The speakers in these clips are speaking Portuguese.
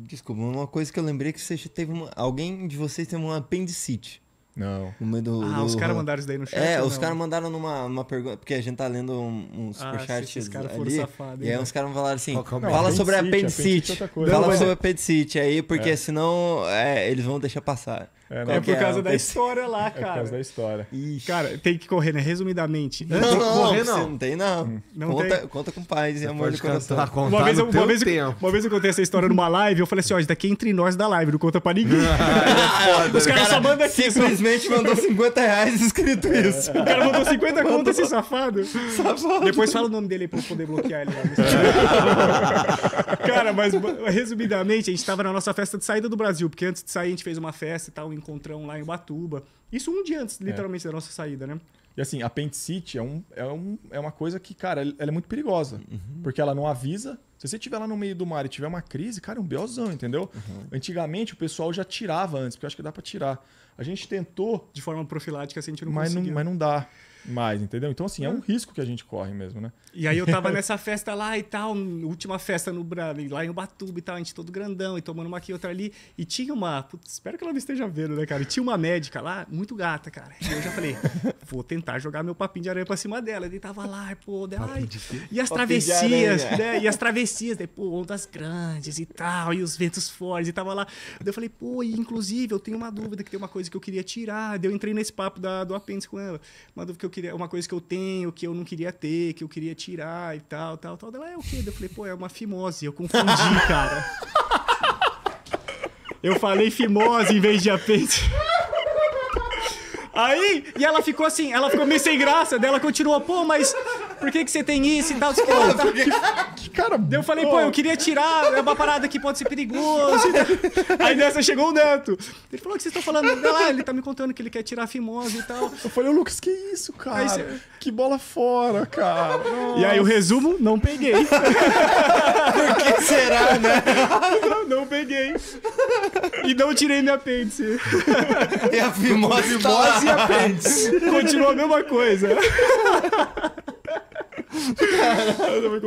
Desculpa, uma coisa que eu lembrei que você teve alguém de vocês teve uma apendicite. Não. No meio Os caras mandaram isso daí no chat? Os caras mandaram numa pergunta, porque a gente tá lendo um superchat esses caras foram ali, safados. e aí uns caras falaram assim, Não, fala sobre a apendicite. Fala sobre a apendicite aí, porque senão eles vão deixar passar. É por causa da história lá, cara. É por causa da história. Ixi. Cara, tem que correr, né? Resumidamente. Não tem não. Não conta com paz e amor de coração. Uma vez eu contei essa história numa live, eu falei assim, ó, isso daqui é entre nós da live, não conta pra ninguém. Os caras só mandam aqui. Simplesmente mandou R$50 escrito isso. O cara mandou 50 contas, esse safado. Depois fala o nome dele aí pra eu poder bloquear ele lá. Cara, mas resumidamente, a gente tava na nossa festa de saída do Brasil, porque antes de sair a gente fez uma festa e tal, um encontrão lá em Ubatuba. Isso um dia antes, literalmente, da nossa saída, né? E assim, a apendicite é uma coisa que, cara, ela é muito perigosa. Porque ela não avisa. Se você estiver lá no meio do mar e tiver uma crise, cara, é um BOzão, entendeu? Antigamente o pessoal já tirava antes, porque eu acho que dá pra tirar. A gente tentou... De forma profilática, assim, a gente não mas conseguiu. Mas não dá mais, entendeu? Então, assim, é um risco que a gente corre mesmo, né? E aí eu tava nessa festa lá e tal, última festa no Brasil, lá em Ubatuba e tal, a gente todo grandão e tomando uma aqui, outra ali. E tinha uma... Putz, espero que ela não esteja vendo, né, cara? E tinha uma médica lá, muito gata, cara. E eu já falei, vou tentar jogar meu papinho de aranha pra cima dela. Ele tava lá, pô, dela... E as travessias, né? E as travessias, daí, pô, ondas grandes e tal, e os ventos fortes, e tava lá. Daí eu falei, pô, e inclusive eu tenho uma dúvida, que tem uma coisa que eu queria tirar. Daí eu entrei nesse papo do apêndice com ela. Uma dúvida que eu queria, uma coisa que eu tenho, que eu não queria ter, que eu queria tirar e tal. Ela, é o quê? Eu falei, pô, é uma fimose. Eu confundi, cara. Eu falei fimose em vez de apêndice. Aí, e ela ficou assim, ela ficou meio sem graça, daí ela continuou, pô, mas por que você tem isso e tal? Que cara... Daí eu falei, pô, eu queria tirar, é uma parada que pode ser perigoso. Aí nessa chegou o Neto. Ele falou, o que vocês estão falando? Ele tá me contando que ele quer tirar a fimose e tal. Eu falei, ô Lucas, que isso, cara? Que bola fora, cara. Nossa. E aí o resumo, não peguei. Por que será, né? Não peguei. E não tirei minha apêndice. E a fimose e a apêndice. Continua a mesma coisa.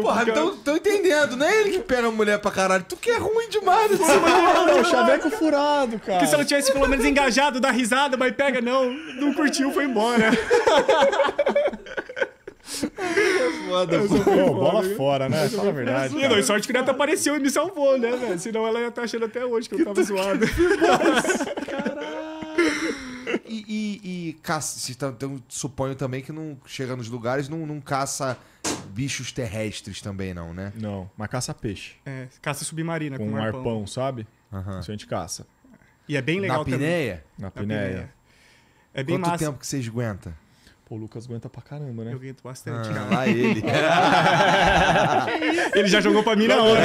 Porra, então tô entendendo. Não é ele que pega a mulher pra caralho. Tu que é ruim demais. O chaveco furado, cara. Porque se ela tivesse pelo menos engajado, dar risada, mas pega, não curtiu, foi embora. Bola fora, né? Fala a verdade. E não, sorte que o Neto apareceu e me salvou, né, velho? Senão ela ia estar achando até hoje que eu tava zoado. Caralho. E caça, então, suponho também que não chega nos lugares, não caça bichos terrestres também, não, né? Não, mas caça peixe. É, caça submarina com um arpão, sabe? Isso a gente caça. E é bem legal na pinéia? Na pinéia. É bem Quanto massa. tempo que vocês aguentam? Pô, o Lucas aguenta pra caramba, né? Eu aguento bastante, cara. Lá ele. Ele já jogou pra mim na hora.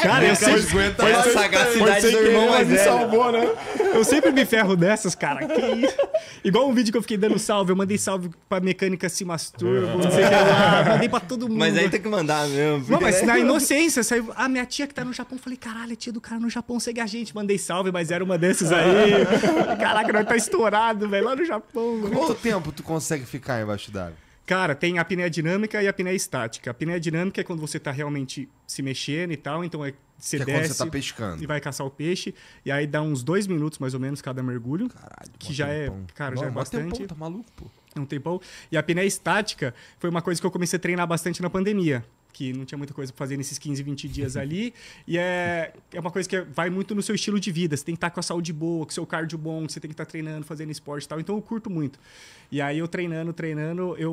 Cara, eu sempre... Foi a sagacidade do irmão mais velho. Salvou, né? Eu sempre me ferro dessas, cara. Que isso? Igual um vídeo que eu fiquei dando salve. Eu mandei salve pra mecânica se masturba, não sei o que lá. Mandei pra todo mundo. Mas aí tem que mandar mesmo. Não, mas na inocência, saiu... A minha tia que tá no Japão, falei, caralho, a tia do cara no Japão segue a gente. Mandei salve, mas era uma dessas aí. Caraca, nós tá estourado, velho, lá no Japão. Quanto tempo tu consegue ficar embaixo d'água? Cara, tem a apneia dinâmica e a apneia estática. A apneia dinâmica é quando você tá realmente se mexendo e tal, então você desce... É quando você tá pescando. E vai caçar o peixe, e aí dá uns 2 minutos, mais ou menos, cada mergulho. Caralho, que já tempão. é, cara, Não, já é bastante. Tempão, tá maluco, pô. Um tempão. E a apneia estática foi uma coisa que eu comecei a treinar bastante na pandemia, que não tinha muita coisa pra fazer nesses 15, 20 dias ali. E é uma coisa que vai muito no seu estilo de vida. Você tem que estar com a saúde boa, com o seu cardio bom, você tem que estar treinando, fazendo esporte e tal. Então eu curto muito. E aí eu treinando,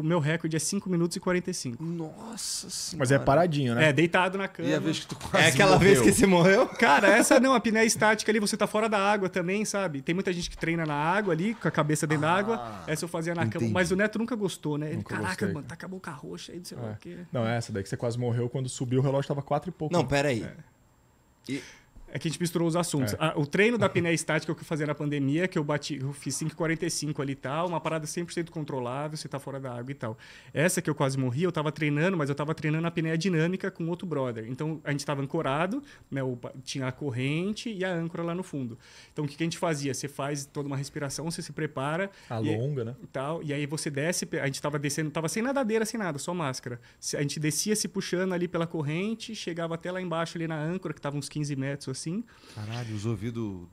meu recorde é 5 minutos e 45. Nossa senhora. Mas é paradinho, né? É, deitado na cama. E a vez que tu quase É aquela morreu. vez que você morreu? Cara, essa não, a apneia estática ali, você tá fora da água também, sabe? Tem muita gente que treina na água ali, com a cabeça dentro da água. Essa eu fazia na cama. Mas o Neto nunca gostou, né? Ele, Nunca caraca, gostei, mano, tá com a boca roxa aí, não sei lá o quê. Não, essa daí que você quase morreu quando subiu, o relógio tava 4 e pouco. Não, né? pera aí. É que a gente misturou os assuntos. O treino da apneia estática que eu fazia na pandemia, que eu fiz 5,45 ali e tal, uma parada 100% controlável, você tá fora da água e tal. Essa que eu quase morri, eu tava treinando, mas eu tava treinando a apneia dinâmica com outro brother. Então, a gente tava ancorado, né, tinha a corrente e a âncora lá no fundo. Então, o que a gente fazia? Você faz toda uma respiração, você se prepara. Alonga, né? E aí você desce, a gente tava descendo, tava sem nadadeira, sem nada, só máscara. A gente descia se puxando ali pela corrente, chegava até lá embaixo, ali na âncora, que tava uns 15 metros assim. Caralho, os ouvidos...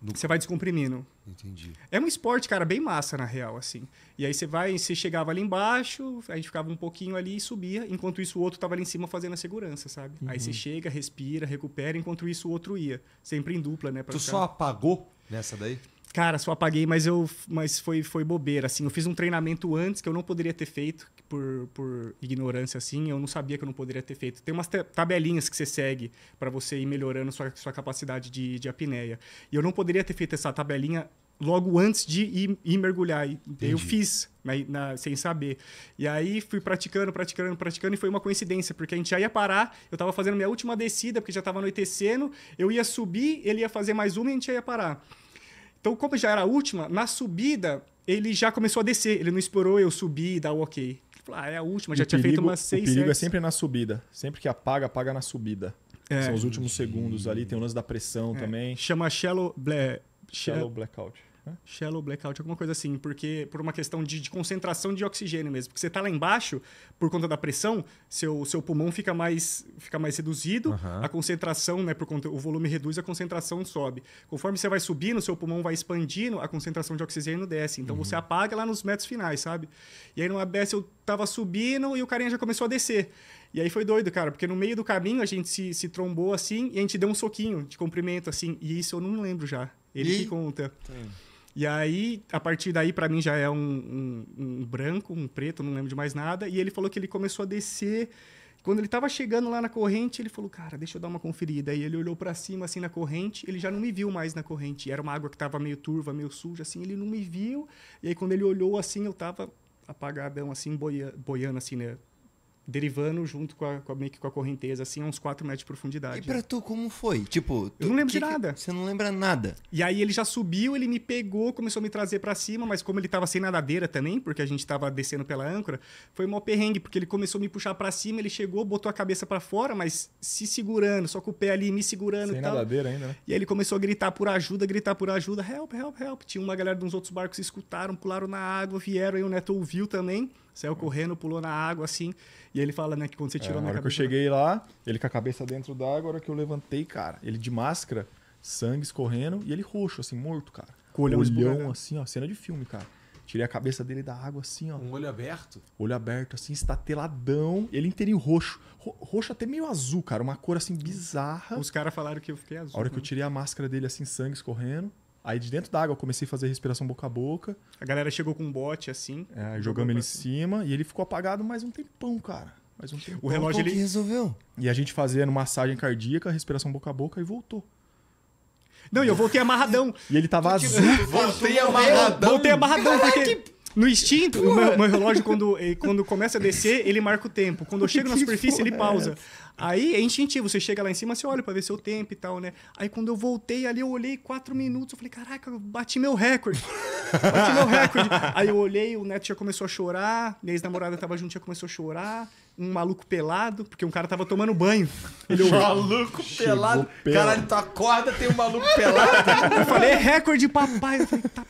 Você vai descomprimindo. Entendi. É um esporte, cara, bem massa, na real, assim. E aí você chegava ali embaixo, a gente ficava um pouquinho ali e subia. Enquanto isso, o outro tava ali em cima fazendo a segurança, sabe? Aí você chega, respira, recupera. Enquanto isso, o outro ia. Sempre em dupla, né? Tu só apagou nessa daí? Cara, só apaguei, mas foi bobeira, assim. Eu fiz um treinamento antes que eu não poderia ter feito, por ignorância, assim. Eu não sabia que eu não poderia ter feito. Tem umas tabelinhas que você segue para você ir melhorando sua capacidade de apneia. E eu não poderia ter feito essa tabelinha logo antes de ir mergulhar. E eu fiz, sem saber. E aí fui praticando, e foi uma coincidência, porque a gente já ia parar, eu tava fazendo minha última descida, porque já tava anoitecendo, eu ia subir, ele ia fazer mais uma e a gente já ia parar. Então, como já era a última, na subida, ele já começou a descer. Ele não esperou eu subir e dar o ok. Ele falou, é a última, já tinha feito umas 6, 7. O perigo é sempre na subida. Sempre que apaga na subida. São os últimos segundos ali. Tem o lance da pressão também. Chama Shallow Blackout. Shallow blackout, alguma coisa assim, porque por uma questão de concentração de oxigênio mesmo. Porque você tá lá embaixo, por conta da pressão, seu pulmão fica mais reduzido, a concentração, né, o volume reduz, a concentração sobe. Conforme você vai subindo, seu pulmão vai expandindo, a concentração de oxigênio desce. Então você apaga lá nos metros finais, sabe? E aí numa dessa eu tava subindo e o carinha já começou a descer. E aí foi doido, cara, porque no meio do caminho a gente se trombou assim e a gente deu um soquinho de cumprimento, assim. E isso eu não lembro já. Ele que conta. E aí, a partir daí, pra mim, já é um branco, um preto, não lembro de mais nada. E ele falou que ele começou a descer. Quando ele tava chegando lá na corrente, ele falou, cara, deixa eu dar uma conferida. Aí ele olhou pra cima, assim, na corrente. Ele já não me viu mais na corrente. Era uma água que tava meio turva, meio suja, assim. Ele não me viu. E aí, quando ele olhou, assim, eu tava apagadão, assim, boiando, assim, né? Derivando junto meio que com a correnteza, assim, a uns 4 metros de profundidade. E pra tu, como foi? Tipo, eu não lembro de nada. Você não lembra nada. E aí ele já subiu, ele me pegou, começou a me trazer pra cima, mas como ele tava sem nadadeira também, porque a gente tava descendo pela âncora, foi mó perrengue, porque ele começou a me puxar pra cima, ele chegou, botou a cabeça pra fora, mas se segurando, só com o pé ali, me segurando sem e tal. nadadeira ainda, né? E aí ele começou a gritar por ajuda, help, help, help. Tinha uma galera de uns outros barcos que escutaram, pularam na água, vieram, aí o Neto ouviu também. Saiu correndo, pulou na água, assim. E ele fala, né, que quando você tirou na hora que eu cheguei lá, ele com a cabeça dentro d'água, a hora que eu levantei, cara, ele de máscara, sangue escorrendo, e ele roxo, assim, morto, cara. Com o olhão assim, ó, cena de filme, cara. Tirei a cabeça dele da água, assim, ó. Um olho aberto? Olho aberto, assim, estateladão. Ele inteirinho roxo. Roxo até meio azul, cara. Uma cor, assim, bizarra. Os caras falaram que eu fiquei azul. A hora que eu tirei a máscara dele, assim, sangue escorrendo. Aí de dentro da água eu comecei a fazer respiração boca a boca. A galera chegou com um bote assim. Jogamos ele em cima e ele ficou apagado mais um tempão, cara. Mais um tempão. O relógio ele resolveu. E a gente fazendo massagem cardíaca, respiração boca a boca e voltou. Não, e eu voltei amarradão. E ele tava azul. Voltei amarradão porque no instinto, o meu relógio, quando começa a descer, ele marca o tempo. Quando eu chego na superfície, ele pausa. Aí é instintivo, você chega lá em cima, você olha pra ver seu tempo e tal, né? Aí quando eu voltei ali, eu olhei 4 minutos, eu falei, caraca, eu bati meu recorde. Aí eu olhei, o Neto já começou a chorar, minha ex-namorada tava junto, já começou a chorar. Um maluco pelado, porque um cara tava tomando banho. Maluco pelado? Caralho, tu acorda, tem um maluco pelado. Eu falei, recorde, papai. Eu falei, tá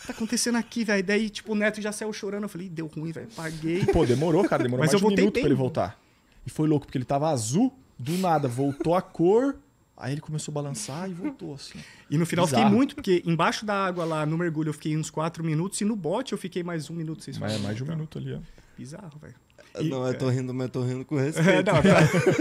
acontecendo aqui, velho? Daí, tipo, o Neto já saiu chorando. Eu falei, deu ruim, velho, paguei. Pô, demorou, cara, demorou mas mais de um minuto bem. pra ele voltar. E foi louco, porque ele tava azul, do nada, voltou a cor, aí ele começou a balançar e voltou, assim. E no final bizarro. Fiquei muito, porque embaixo da água lá, no mergulho, eu fiquei uns 4 minutos, e no bote eu fiquei mais 1 minuto. Mas mais de 1 minuto ali, ó. Bizarro, velho. Não, eu tô rindo, mas eu tô rindo com respeito.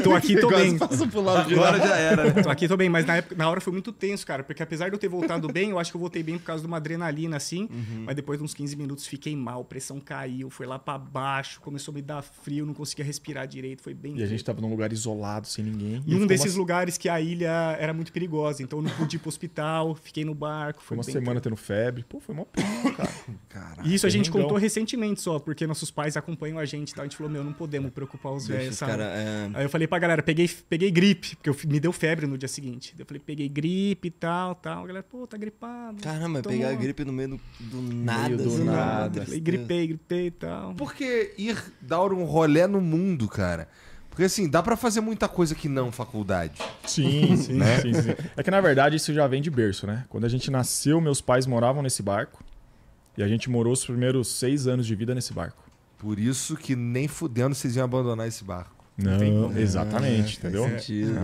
Tô aqui, tô bem. Agora já era, né? Tô aqui, tô bem, mas na hora foi muito tenso, cara. Porque apesar de eu ter voltado bem, eu acho que eu voltei bem por causa de uma adrenalina, assim. Mas depois de uns 15 minutos fiquei mal, pressão caiu, foi lá pra baixo, começou a me dar frio, não conseguia respirar direito, foi bem... E a gente tava num lugar isolado, sem ninguém. E um desses lugares que a ilha era muito perigosa, então eu não pude ir pro hospital, fiquei no barco. Foi uma semana tendo febre. Pô, foi mó perigo, cara. Caraca, e isso a gente contou recentemente só, porque nossos pais acompanham a gente, tá? A gente falou, não podemos preocupar os velhos, sabe? Cara, Aí eu falei pra galera, peguei gripe, porque me deu febre no dia seguinte. Eu falei, peguei gripe e tal. A galera, pô, tá gripado. Caramba, pegar gripe no meio do nada. Do nada. Falei, gripei e tal. Por que ir dar um rolê no mundo, cara? Porque assim, dá pra fazer muita coisa que não faculdade. Sim, sim. É que na verdade isso já vem de berço, né? Quando a gente nasceu, meus pais moravam nesse barco. E a gente morou os primeiros 6 anos de vida nesse barco. Por isso que nem fudendo vocês iam abandonar esse barco. Não, exatamente, entendeu? Faz sentido,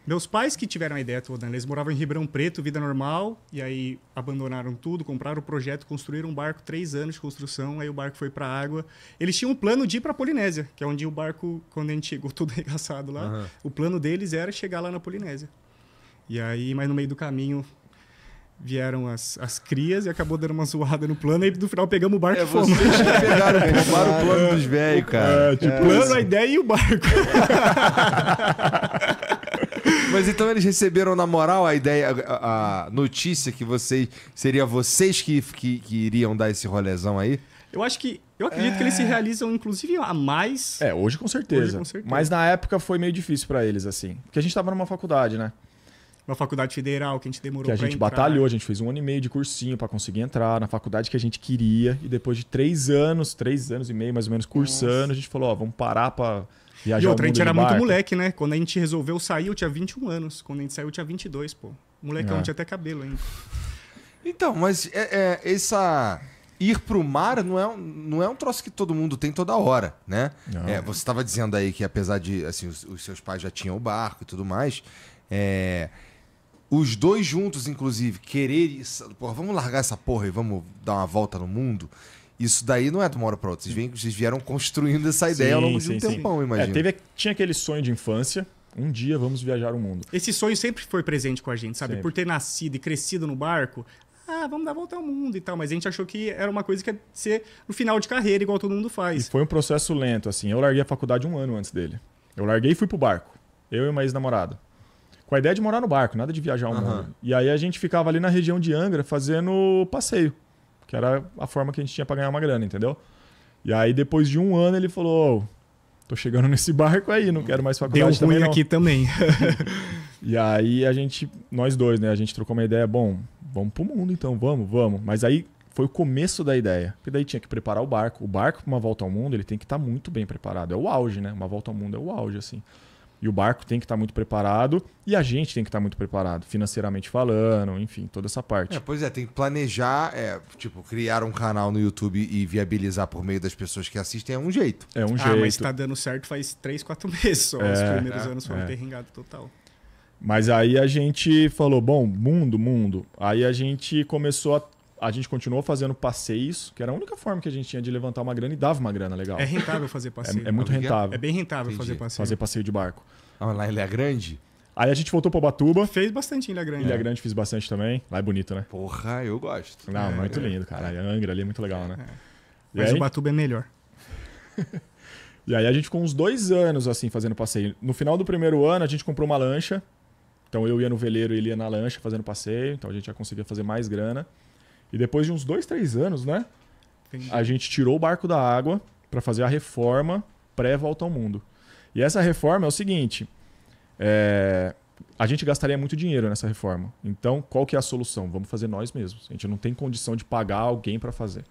Meus pais que tiveram a ideia toda, né? Eles moravam em Ribeirão Preto, vida normal, e aí abandonaram tudo, compraram o projeto, construíram um barco, 3 anos de construção, aí o barco foi pra água. Eles tinham um plano de ir pra Polinésia, que é onde o barco, quando a gente chegou tudo arregaçado lá, o plano deles era chegar lá na Polinésia. E aí, mas no meio do caminho vieram as crias e acabou dando uma zoada no plano, e no final pegamos o barco e fomos. Vocês que roubaram o plano dos velhos, cara. O plano, a ideia e o barco. Mas então eles receberam na moral a ideia, a notícia que seria vocês que iriam dar esse rolezão aí? Eu acredito que eles se realizam, inclusive, a mais. Hoje com certeza. Mas na época foi meio difícil pra eles, assim. Porque a gente tava numa faculdade, né? Uma faculdade federal que a gente demorou pra entrar. Que a gente batalhou, a gente fez 1 ano e meio de cursinho pra conseguir entrar na faculdade que a gente queria. E depois de 3 anos e meio, mais ou menos, cursando, a gente falou, vamos parar pra viajar. E outra, a gente era muito moleque, né? Quando a gente resolveu sair, eu tinha 21 anos. Quando a gente saiu, eu tinha 22, pô. Molecão, tinha até cabelo ainda. Então, mas essa... Ir pro mar não é um troço que todo mundo tem toda hora, né? Você estava dizendo aí que apesar de assim, os seus pais já tinham o barco e tudo mais, os dois juntos, inclusive, querer... Porra, vamos largar essa porra e vamos dar uma volta no mundo. Isso daí não é de uma hora para outra. Vocês vieram construindo essa ideia ao longo de um tempão, imagina. Tinha aquele sonho de infância. Um dia vamos viajar o mundo. Esse sonho sempre foi presente com a gente, sabe? Sempre. Por ter nascido e crescido no barco... vamos dar a volta ao mundo e tal. Mas a gente achou que era uma coisa que ia ser no final de carreira, igual todo mundo faz. E foi um processo lento, assim. Eu larguei a faculdade 1 ano antes dele. Eu larguei e fui pro barco. Eu e uma ex-namorada. Com a ideia de morar no barco, nada de viajar ao mundo. E aí a gente ficava ali na região de Angra fazendo passeio. Que era a forma que a gente tinha pra ganhar uma grana, entendeu? E aí depois de 1 ano ele falou... tô chegando nesse barco aí, não quero mais faculdade também. Deu ruim aqui também. E aí nós dois, né? A gente trocou uma ideia, bom, vamos pro mundo então, vamos. Mas aí foi o começo da ideia. Porque daí tinha que preparar o barco. O barco para uma volta ao mundo, ele tem que estar muito bem preparado. É o auge, né? Uma volta ao mundo é o auge, assim. E o barco tem que estar muito preparado e a gente tem que estar muito preparado, financeiramente falando, enfim, toda essa parte. Pois tem que planejar, criar um canal no YouTube e viabilizar por meio das pessoas que assistem é um jeito. É um jeito. Mas tá dando certo faz 3, 4 meses só. Os primeiros anos foram perringados total. Mas aí a gente falou, bom, mundo. Aí a gente a gente continuou fazendo passeios, que era a única forma que a gente tinha de levantar uma grana e dava uma grana legal. É rentável fazer passeio. É muito rentável. É bem rentável fazer passeio. Fazer passeio de barco. Lá em Ilha Grande? Aí a gente voltou pra Ubatuba. Fez bastante em Ilha Grande. Ilha Grande fiz bastante também. Lá é bonito, né? Porra, eu gosto. Não, muito lindo, cara. A Angra ali é muito legal, né? Mas Ubatuba é melhor. E aí a gente ficou uns 2 anos assim fazendo passeio. No final do primeiro ano a gente comprou uma lancha. Então eu ia no veleiro e ele ia na lancha fazendo passeio. Então a gente já conseguia fazer mais grana. E depois de uns 2, 3 anos, né? Entendi. A gente tirou o barco da água para fazer a reforma pré-volta ao mundo. E essa reforma é o seguinte: a gente gastaria muito dinheiro nessa reforma. Então, qual que é a solução? Vamos fazer nós mesmos. A gente não tem condição de pagar alguém para fazer.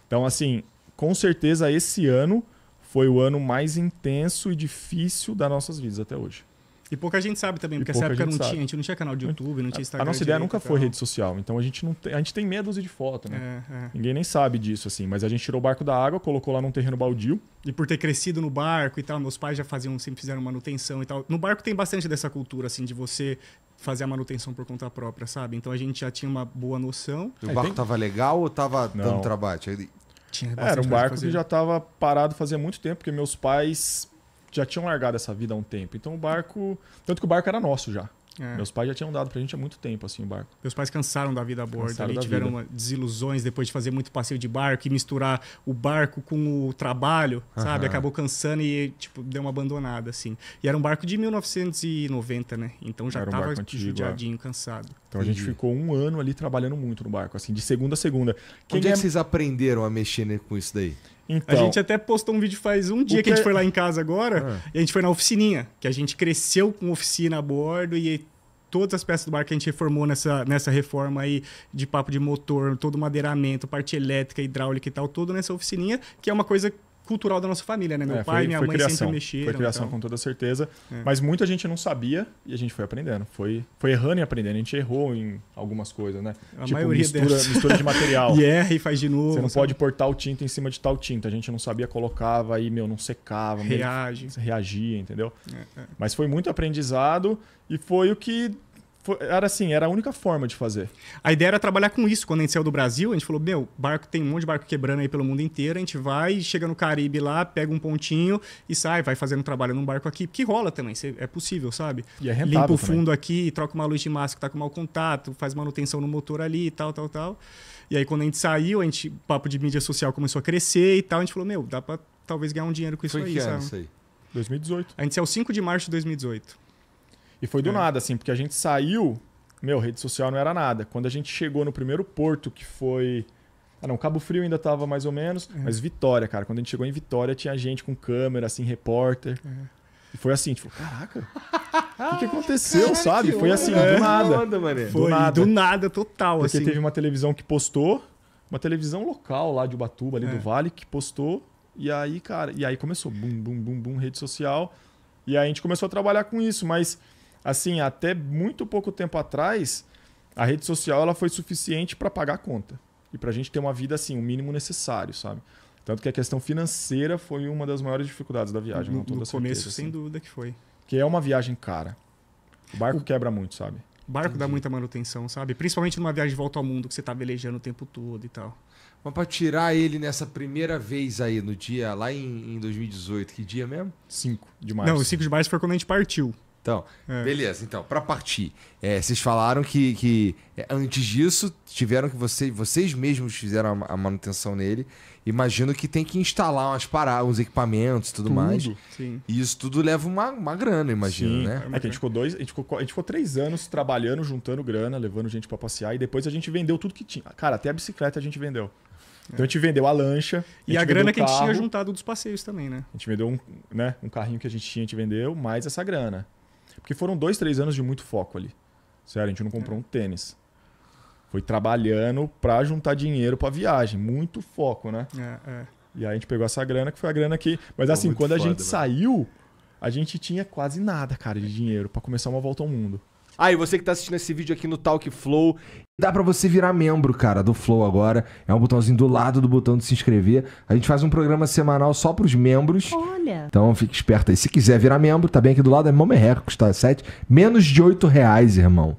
Então, assim, com certeza esse ano foi o ano mais intenso e difícil das nossas vidas até hoje. E pouca gente sabe também, porque nessa época a gente não tinha canal de YouTube, não tinha Instagram. A nossa ideia nunca foi rede social, então a gente tem meia dúzia de foto, né? Ninguém nem sabe disso, assim, mas a gente tirou o barco da água, colocou lá num terreno baldio. E por ter crescido no barco e tal, meus pais já sempre fizeram manutenção e tal. No barco tem bastante dessa cultura, assim, de você fazer a manutenção por conta própria, sabe? Então a gente já tinha uma boa noção. O barco tava legal ou tava dando trabalho? Era um barco que já tava parado fazia muito tempo, porque meus pais já tinham largado essa vida há um tempo. Então o barco... Tanto que o barco era nosso já. Meus pais já tinham dado pra gente há muito tempo, assim, o barco. Meus pais cansaram da vida a bordo. Ali tiveram desilusões depois de fazer muito passeio de barco e misturar o barco com o trabalho, sabe? Acabou cansando e, deu uma abandonada, assim. E era um barco de 1990, né? Então já tava judiadinho, cansado. Então a gente ficou 1 ano ali trabalhando muito no barco, assim, de segunda a segunda. Onde é que vocês aprenderam a mexer com isso daí? Então, a gente até postou um vídeo faz um dia que a gente foi lá em casa agora, e a gente foi na oficininha, que a gente cresceu com oficina a bordo e todas as peças do barco que a gente reformou nessa reforma aí de papo de motor, todo o madeiramento, parte elétrica, hidráulica e tal, tudo nessa oficininha, que é uma coisa cultural da nossa família, né? Meu pai e minha mãe sempre mexeram. Foi criação com toda certeza. Mas muita gente não sabia e a gente foi aprendendo. Foi errando e aprendendo. A gente errou em algumas coisas, né? A maioria mistura de material. E erra e faz de novo. Você não pode pôr tal tinta em cima de tal tinta. A gente não sabia, colocava aí, não secava. Reagia, entendeu? Mas foi muito aprendizado e foi o que... Era a única forma de fazer. A ideia era trabalhar com isso. Quando a gente saiu do Brasil, a gente falou, tem um monte de barco quebrando aí pelo mundo inteiro, a gente vai, chega no Caribe lá, pega um pontinho e vai fazendo trabalho num barco aqui, que rola também, é possível, sabe? E é rentável. Limpa o fundo aqui, troca uma luz de massa que tá com mau contato, faz manutenção no motor ali e tal. E aí quando a gente saiu, o papo de mídia social começou a crescer e tal, a gente falou, dá pra talvez ganhar um dinheiro com isso aí, sabe? Isso aí? 2018. A gente saiu 5 de março de 2018. E foi do nada, assim, porque a gente saiu... rede social não era nada. Quando a gente chegou no primeiro porto, que foi... Cabo Frio ainda tava mais ou menos, mas Vitória, cara. Quando a gente chegou em Vitória, tinha gente com câmera, assim, repórter. E foi assim, tipo, caraca, o que aconteceu, sabe? Foi assim, do nada. Do nada, total, porque assim. Teve uma televisão que postou, uma televisão local lá de Ubatuba, ali do Vale, que postou. E aí, cara, começou, bum, rede social. E aí a gente começou a trabalhar com isso, mas... Assim, até muito pouco tempo atrás, a rede social ela foi suficiente para pagar a conta. E para a gente ter uma vida, assim, o mínimo necessário, sabe? Tanto que a questão financeira foi uma das maiores dificuldades da viagem. No começo, sem dúvida que foi. Que é uma viagem cara. O barco quebra muito, sabe? O barco dá muita manutenção, sabe? Principalmente numa viagem de volta ao mundo, que você tá velejando o tempo todo e tal. Mas para tirar ele nessa primeira vez aí, no dia, lá em 2018, que dia mesmo? 5 de março. Não, o 5 de março foi quando a gente partiu. Então, beleza. Então, para partir, vocês falaram que antes disso tiveram que vocês mesmos fizeram a manutenção nele. Imagino que tem que instalar uns equipamentos e tudo mais. Sim. E isso tudo leva uma grana, imagino, né? É que a gente ficou 3 anos trabalhando, juntando grana, levando gente para passear e depois a gente vendeu tudo que tinha. Cara, até a bicicleta a gente vendeu. Então a gente vendeu a lancha. E a grana que a gente tinha juntado dos passeios também, né? A gente vendeu um carrinho que a gente vendeu, mais essa grana. Porque foram 2, 3 anos de muito foco ali. Sério, a gente não comprou um tênis. Foi trabalhando pra juntar dinheiro pra viagem. Muito foco, né? E aí a gente pegou essa grana, que foi a grana que... Mas assim, quando a gente saiu, a gente tinha quase nada, cara, de dinheiro pra começar uma volta ao mundo. E você que tá assistindo esse vídeo aqui no Talk Flow, dá pra você virar membro, cara, do Flow agora. É um botãozinho do lado do botão de se inscrever. A gente faz um programa semanal só pros membros. Olha! Então fique esperto aí. Se quiser virar membro, tá bem aqui do lado, é mão merreca, custa menos de R$8, irmão.